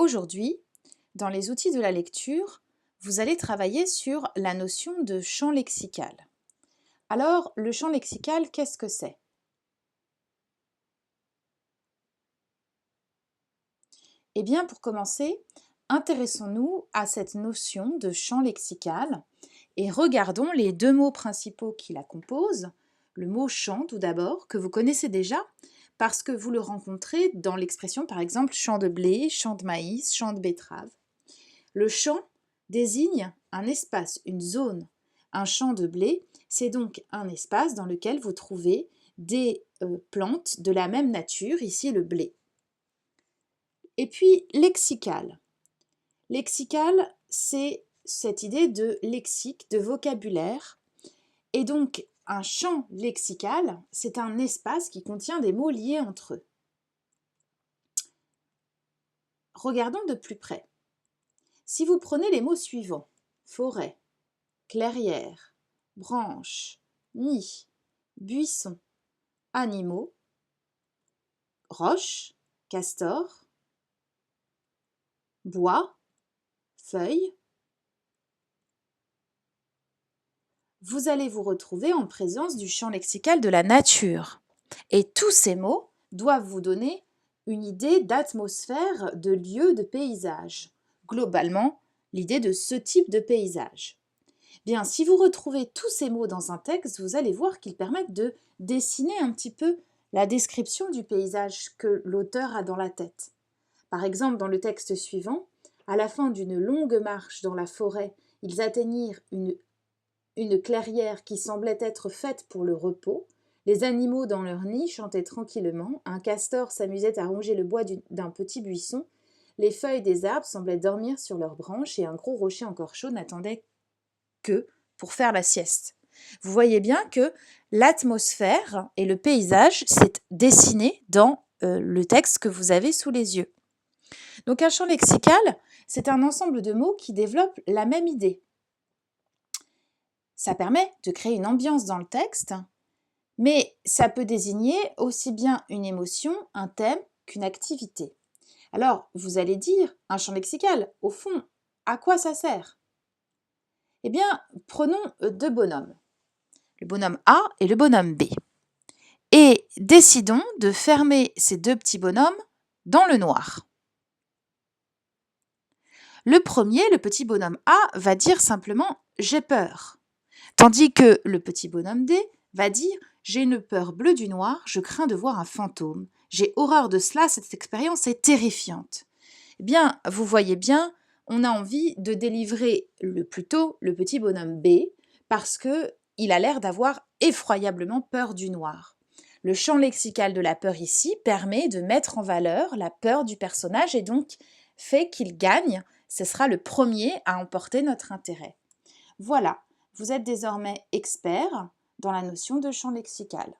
Aujourd'hui, dans les outils de la lecture, vous allez travailler sur la notion de champ lexical. Alors, le champ lexical, qu'est-ce que c'est? Eh bien, pour commencer, intéressons-nous à cette notion de champ lexical et regardons les deux mots principaux qui la composent. Le mot champ, tout d'abord, que vous connaissez déjà, parce que vous le rencontrez dans l'expression, par exemple, champ de blé, champ de maïs, champ de betterave. Le champ désigne un espace, une zone. Un champ de blé, c'est donc un espace dans lequel vous trouvez des plantes de la même nature, ici le blé. Et puis lexical. Lexical, c'est cette idée de lexique, de vocabulaire. Et donc, un champ lexical, c'est un espace qui contient des mots liés entre eux. Regardons de plus près. Si vous prenez les mots suivants, forêt, clairière, branche, nid, buisson, animaux, roche, castor, bois, feuilles, vous allez vous retrouver en présence du champ lexical de la nature. Et tous ces mots doivent vous donner une idée d'atmosphère, de lieu, de paysage. Globalement, l'idée de ce type de paysage. Bien, si vous retrouvez tous ces mots dans un texte, vous allez voir qu'ils permettent de dessiner un petit peu la description du paysage que l'auteur a dans la tête. Par exemple, dans le texte suivant, à la fin d'une longue marche dans la forêt, ils atteignirent une clairière qui semblait être faite pour le repos. Les animaux dans leur nid chantaient tranquillement, un castor s'amusait à ronger le bois d'un petit buisson, les feuilles des arbres semblaient dormir sur leurs branches et un gros rocher encore chaud n'attendait que pour faire la sieste. Vous voyez bien que l'atmosphère et le paysage s'est dessiné dans le texte que vous avez sous les yeux. Donc un champ lexical, c'est un ensemble de mots qui développent la même idée. Ça permet de créer une ambiance dans le texte, mais ça peut désigner aussi bien une émotion, un thème qu'une activité. Alors, vous allez dire, un champ lexical, au fond, à quoi ça sert? Eh bien, prenons deux bonhommes, le bonhomme A et le bonhomme B. Et décidons de fermer ces deux petits bonhommes dans le noir. Le premier, le petit bonhomme A, va dire simplement « j'ai peur ». Tandis que le petit bonhomme D va dire « j'ai une peur bleue du noir, je crains de voir un fantôme. J'ai horreur de cela, cette expérience est terrifiante. » Eh bien, vous voyez bien, on a envie de délivrer plutôt le petit bonhomme B parce qu'il a l'air d'avoir effroyablement peur du noir. Le champ lexical de la peur ici permet de mettre en valeur la peur du personnage et donc fait qu'il gagne. Ce sera le premier à emporter notre intérêt. Voilà, vous êtes désormais expert dans la notion de champ lexical.